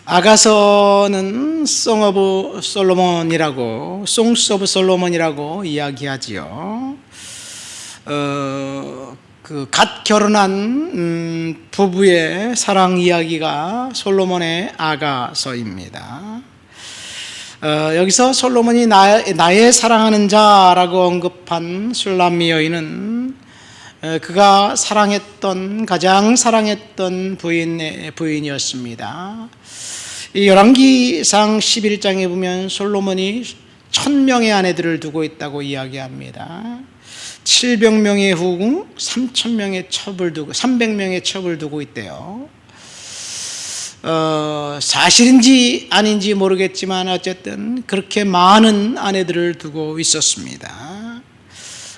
아가서는 Song of Solomon이라고, Songs of Solomon이라고 이야기하지요. 갓 결혼한 부부의 사랑 이야기가 솔로몬의 아가서입니다. 여기서 솔로몬이 나의 사랑하는 자라고 언급한 슐람미 여인은 그가 가장 사랑했던 부인이었습니다. 이 열왕기상 11장에 보면 솔로몬이 1000명의 아내들을 두고 있다고 이야기합니다. 700명의 후궁, 300명의 첩을 두고 있대요. 사실인지 아닌지 모르겠지만 어쨌든 그렇게 많은 아내들을 두고 있었습니다.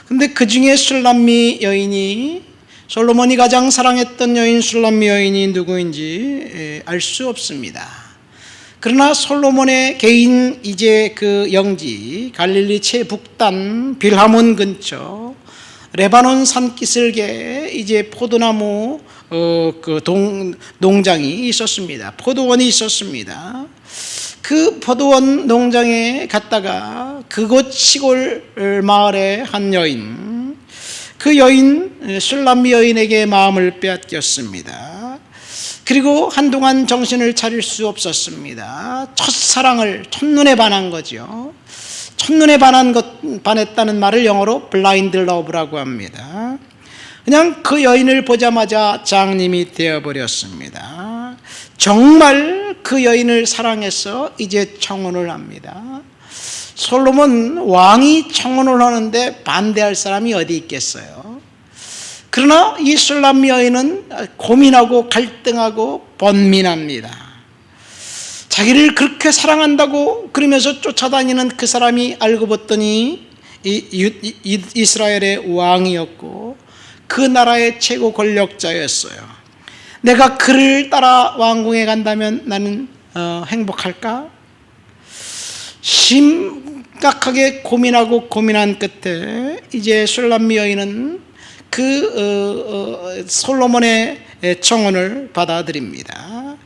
근데 그 중에 슐람미 여인이, 솔로몬이 가장 사랑했던 여인 슐람미 여인이 누구인지 알 수 없습니다. 그러나 솔로몬의 개인 이제 그 영지 갈릴리 최북단 빌하몬 근처 레바논 산기슭에 이제 포도나무 농장이 있었습니다. 포도원이 있었습니다. 그 포도원 농장에 갔다가 그곳 시골 마을의 한 여인, 그 여인 슐람미 여인에게 마음을 빼앗겼습니다. 그리고 한동안 정신을 차릴 수 없었습니다. 첫눈에 반한 거죠. 첫눈에 반했다는 말을 영어로 블라인드 러브라고 합니다. 그냥 그 여인을 보자마자 장님이 되어버렸습니다. 정말 그 여인을 사랑해서 이제 청혼을 합니다. 솔로몬 왕이 청혼을 하는데 반대할 사람이 어디 있겠어요? 그러나 이 슐람미 여인은 고민하고 갈등하고 번민합니다. 자기를 그렇게 사랑한다고 그러면서 쫓아다니는 그 사람이 알고 봤더니 이스라엘의 왕이었고 그 나라의 최고 권력자였어요. 내가 그를 따라 왕궁에 간다면 나는 행복할까? 심각하게 고민한 끝에 이제 슐람미 여인은 솔로몬의 청혼을 받아들입니다.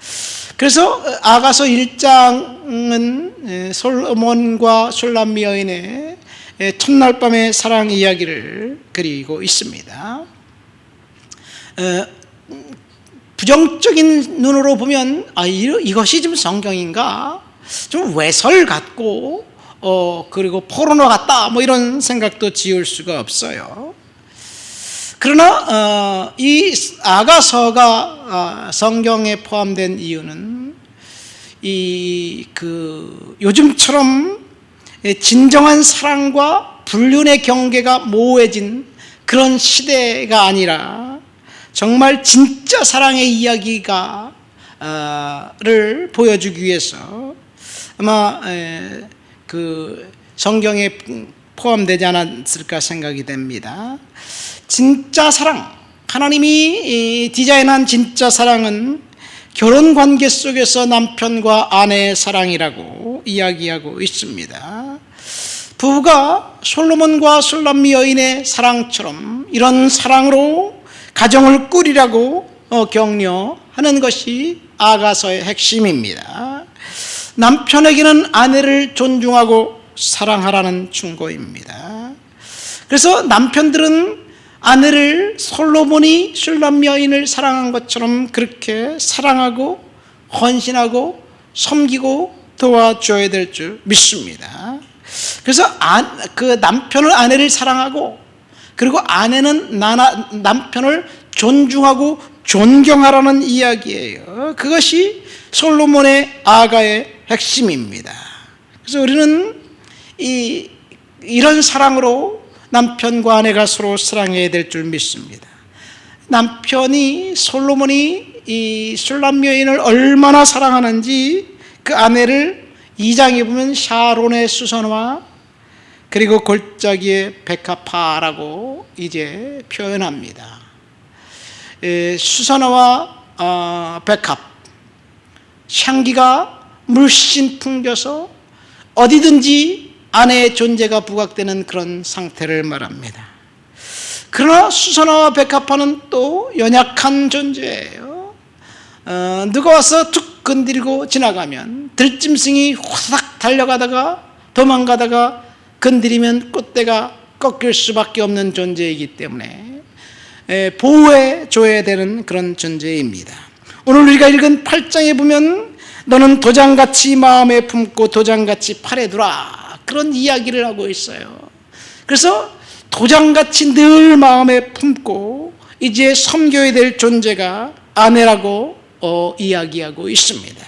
그래서 아가서 1장은 솔로몬과 슐람미 여인의 첫날 밤의 사랑 이야기를 그리고 있습니다. 부정적인 눈으로 보면 이것이 좀 성경인가? 좀 외설 같고 그리고 포르노 같다 뭐 이런 생각도 지을 수가 없어요. 그러나 이 아가서가 성경에 포함된 이유는 요즘처럼 진정한 사랑과 불륜의 경계가 모호해진 그런 시대가 아니라 정말 진짜 사랑의 이야기를 보여주기 위해서 아마 성경에 포함되지 않았을까 생각이 됩니다. 진짜 사랑, 하나님이 디자인한 진짜 사랑은 결혼관계 속에서 남편과 아내의 사랑이라고 이야기하고 있습니다. 부부가 솔로몬과 슐람미 여인의 사랑처럼 이런 사랑으로 가정을 꾸리라고 격려하는 것이 아가서의 핵심입니다. 남편에게는 아내를 존중하고 사랑하라는 충고입니다. 그래서 남편들은 아내를 솔로몬이 슐람미 여인을 사랑한 것처럼 그렇게 사랑하고 헌신하고 섬기고 도와줘야 될 줄 믿습니다. 그래서 그 남편은 아내를 사랑하고 그리고 아내는 남편을 존중하고 존경하라는 이야기예요. 그것이 솔로몬의 아가의 핵심입니다. 그래서 우리는 이런 사랑으로 남편과 아내가 서로 사랑해야 될 줄 믿습니다. 솔로몬이 이 슐람미 여인을 얼마나 사랑하는지 그 아내를 2장에 보면 샤론의 수선화 그리고 골짜기의 백합화라고 이제 표현합니다. 수선화와 백합, 향기가 물씬 풍겨서 어디든지 아내의 존재가 부각되는 그런 상태를 말합니다. 그러나 수선화와 백합화는 또 연약한 존재예요. 누가 와서 툭 툭 건드리고 지나가면 들짐승이 후다닥 달려가다가 도망가다가 건드리면 꽃대가 꺾일 수밖에 없는 존재이기 때문에 보호해 줘야 되는 그런 존재입니다. 오늘 우리가 읽은 8장에 보면 너는 도장같이 마음에 품고 도장같이 팔에 두라, 그런 이야기를 하고 있어요. 그래서 도장같이 늘 마음에 품고 이제 섬겨야 될 존재가 아내라고 이야기하고 있습니다.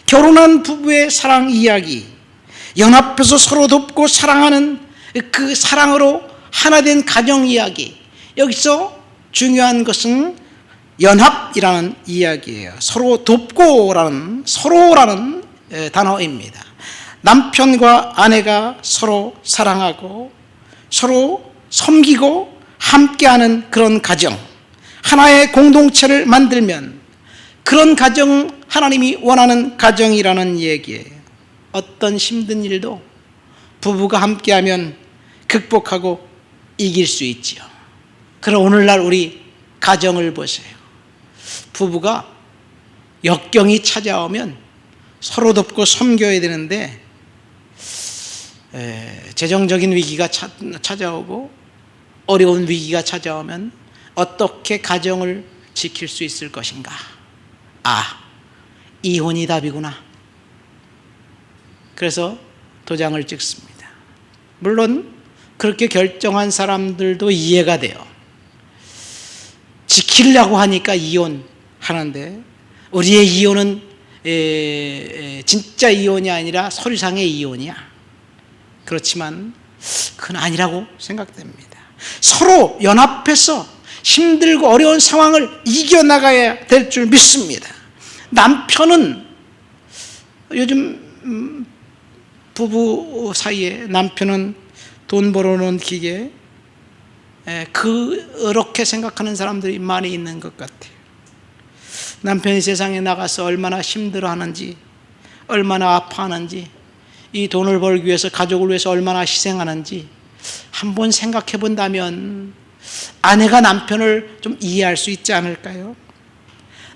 결혼한 부부의 사랑 이야기, 연합해서 서로 돕고 사랑하는 그 사랑으로 하나 된 가정 이야기, 여기서 중요한 것은 연합이라는 이야기예요. 서로 돕고라는, 서로라는 단어입니다. 남편과 아내가 서로 사랑하고 서로 섬기고 함께하는 그런 가정, 하나의 공동체를 만들면 그런 가정, 하나님이 원하는 가정이라는 얘기예요. 어떤 힘든 일도 부부가 함께하면 극복하고 이길 수 있지요. 그럼 오늘날 우리 가정을 보세요. 부부가 역경이 찾아오면 서로 돕고 섬겨야 되는데 재정적인 위기가 찾아오고 어려운 위기가 찾아오면 어떻게 가정을 지킬 수 있을 것인가? 이혼이 답이구나. 그래서 도장을 찍습니다. 물론 그렇게 결정한 사람들도 이해가 돼요. 지키려고 하니까 이혼하는데, 우리의 이혼은 진짜 이혼이 아니라 서류상의 이혼이야. 그렇지만 그건 아니라고 생각됩니다. 서로 연합해서 힘들고 어려운 상황을 이겨나가야 될 줄 믿습니다. 남편은 요즘 부부 사이에 남편은 돈 벌어놓은 기계, 그렇게 생각하는 사람들이 많이 있는 것 같아요. 남편이 세상에 나가서 얼마나 힘들어하는지, 얼마나 아파하는지, 이 돈을 벌기 위해서, 가족을 위해서 얼마나 희생하는지 한번 생각해 본다면 아내가 남편을 좀 이해할 수 있지 않을까요?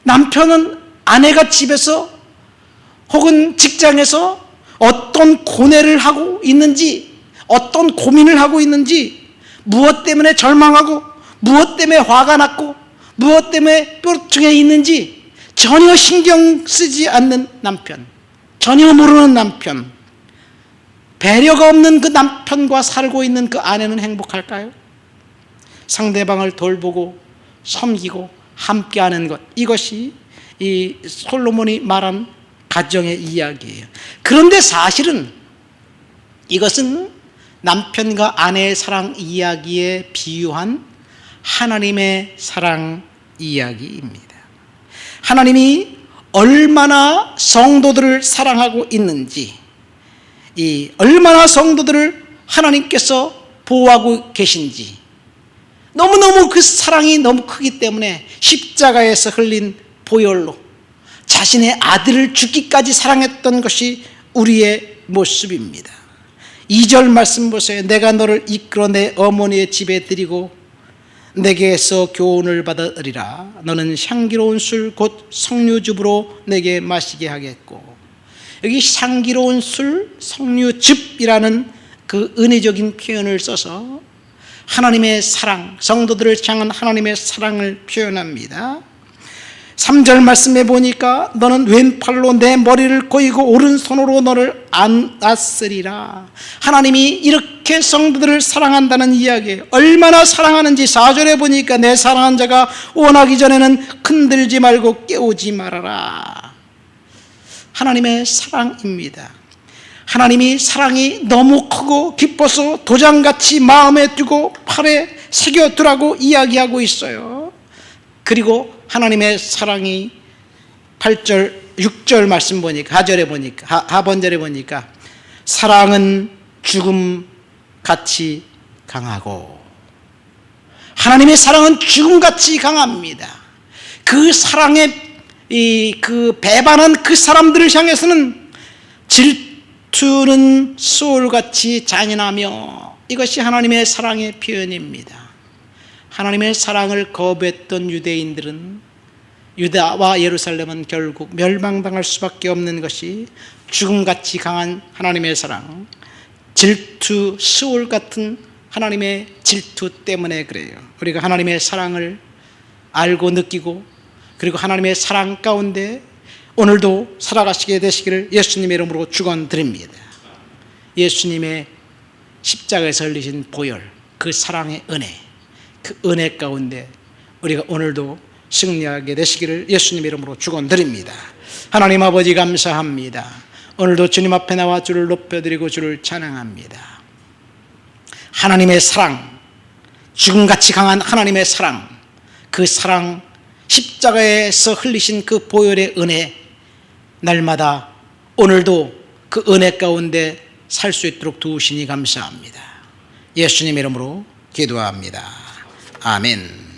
남편은 아내가 집에서 혹은 직장에서 어떤 고뇌를 하고 있는지, 어떤 고민을 하고 있는지, 무엇 때문에 절망하고 무엇 때문에 화가 났고 무엇 때문에 뾰루퉁해 있는지 전혀 신경 쓰지 않는 남편, 전혀 모르는 남편, 배려가 없는 그 남편과 살고 있는 그 아내는 행복할까요? 상대방을 돌보고 섬기고 함께하는 것, 이것이 이 솔로몬이 말한 가정의 이야기예요. 그런데 사실은 이것은 남편과 아내의 사랑 이야기에 비유한 하나님의 사랑 이야기입니다. 하나님이 얼마나 성도들을 사랑하고 있는지, 얼마나 성도들을 하나님께서 보호하고 계신지, 너무너무 그 사랑이 너무 크기 때문에 십자가에서 흘린 보혈로 자신의 아들을 죽기까지 사랑했던 것이 우리의 모습입니다. 2절 말씀 보세요. 내가 너를 이끌어 내 어머니의 집에 들이고 내게서 교훈을 받으리라. 너는 향기로운 술 곧 석류즙으로 내게 마시게 하겠고, 여기 향기로운 술, 석류즙이라는 그 은혜적인 표현을 써서 하나님의 사랑, 성도들을 향한 하나님의 사랑을 표현합니다. 3절 말씀에 보니까 너는 왼팔로 내 머리를 고이고 오른손으로 너를 안았으리라. 하나님이 이렇게 성도들을 사랑한다는 이야기예요. 얼마나 사랑하는지 4절에 보니까 내 사랑한 자가 원하기 전에는 흔들지 말고 깨우지 말아라. 하나님의 사랑입니다. 하나님이 사랑이 너무 크고 깊어서 도장같이 마음에 두고 팔에 새겨두라고 이야기하고 있어요. 그리고 하나님의 사랑이 8절, 6절 말씀 보니까, 하절에 보니까, 하번절에 보니까 사랑은 죽음같이 강하고, 하나님의 사랑은 죽음같이 강합니다. 그 사랑의 그 배반한 그 사람들을 향해서는 질투는 소울같이 잔인하며, 이것이 하나님의 사랑의 표현입니다. 하나님의 사랑을 거부했던 유대인들은 유다와 예루살렘은 결국 멸망당할 수밖에 없는 것이 죽음같이 강한 하나님의 사랑, 질투, 스올 같은 하나님의 질투 때문에 그래요. 우리가 하나님의 사랑을 알고 느끼고 그리고 하나님의 사랑 가운데 오늘도 살아가시게 되시기를 예수님의 이름으로 축원드립니다. 예수님의 십자가에서 흘리신 보혈, 그 사랑의 은혜, 그 은혜 가운데 우리가 오늘도 승리하게 되시기를 예수님의 이름으로 축원드립니다. 하나님 아버지 감사합니다. 오늘도 주님 앞에 나와 주를 높여드리고 주를 찬양합니다. 하나님의 사랑, 죽음같이 강한 하나님의 사랑, 그 사랑, 십자가에서 흘리신 그 보혈의 은혜, 날마다 오늘도 그 은혜 가운데 살 수 있도록 도우시니 감사합니다. 예수님 이름으로 기도합니다. 아멘.